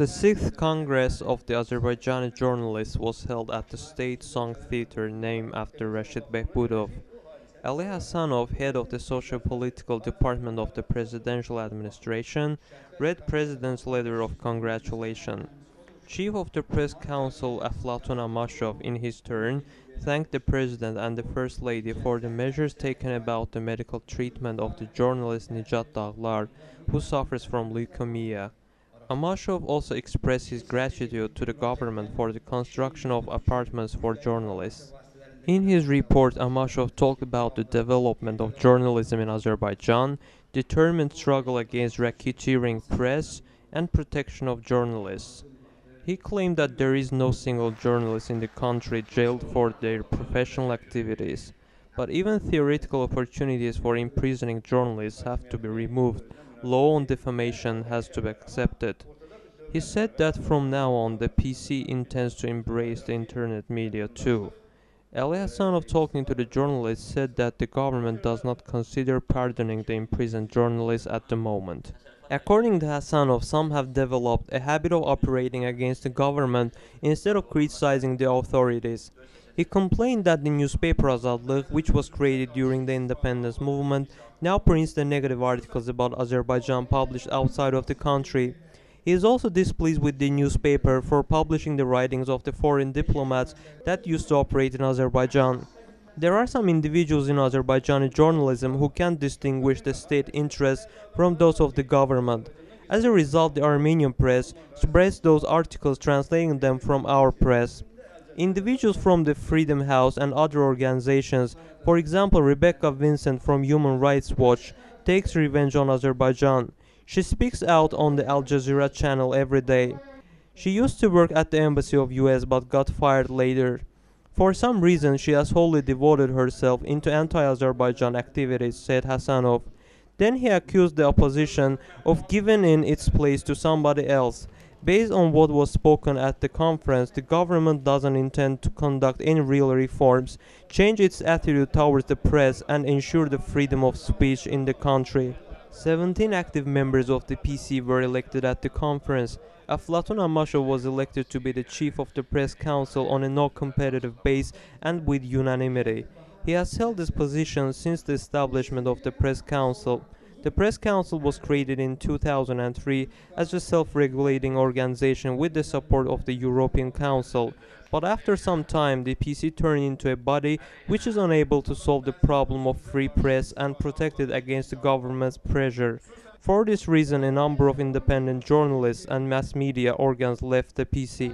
The 6th Congress of the Azerbaijani Journalists was held at the State Song Theatre named after Rashid Behbudov. Ali Hasanov, head of the sociopolitical department of the presidential administration, read President's letter of congratulation. Chief of the Press Council Aflatun Amashov, in his turn, thanked the President and the First Lady for the measures taken about the medical treatment of the journalist Nijat Daglar, who suffers from leukemia. Amashov also expressed his gratitude to the government for the construction of apartments for journalists. In his report, Amashov talked about the development of journalism in Azerbaijan, determined struggle against racketeering press, and protection of journalists. He claimed that there is no single journalist in the country jailed for their professional activities, but even theoretical opportunities for imprisoning journalists have to be removed. Law on defamation has to be accepted. He said that from now on the PC intends to embrace the internet media too. Ali Hasanov, talking to the journalists, said that the government does not consider pardoning the imprisoned journalists at the moment. According to Hasanov, some have developed a habit of operating against the government instead of criticizing the authorities. He complained that the newspaper Azadlık, which was created during the independence movement, now prints the negative articles about Azerbaijan published outside of the country. He is also displeased with the newspaper for publishing the writings of the foreign diplomats that used to operate in Azerbaijan. There are some individuals in Azerbaijani journalism who can't distinguish the state interests from those of the government. As a result, the Armenian press spreads those articles, translating them from our press. Individuals from the Freedom House and other organizations, for example Rebecca Vincent from Human Rights Watch, takes revenge on Azerbaijan. She speaks out on the Al Jazeera channel every day. She used to work at the embassy of US but got fired later. For some reason she has wholly devoted herself into anti-Azerbaijan activities, said Hasanov. Then he accused the opposition of giving in its place to somebody else. Based on what was spoken at the conference, the government doesn't intend to conduct any real reforms, change its attitude towards the press, and ensure the freedom of speech in the country. 17 active members of the PC were elected at the conference. Aflatun Amashov was elected to be the chief of the Press Council on a no-competitive base and with unanimity. He has held this position since the establishment of the Press Council. The Press Council was created in 2003 as a self-regulating organization with the support of the European Council. But after some time, the PC turned into a body which is unable to solve the problem of free press and protect it against the government's pressure. For this reason, a number of independent journalists and mass media organs left the PC.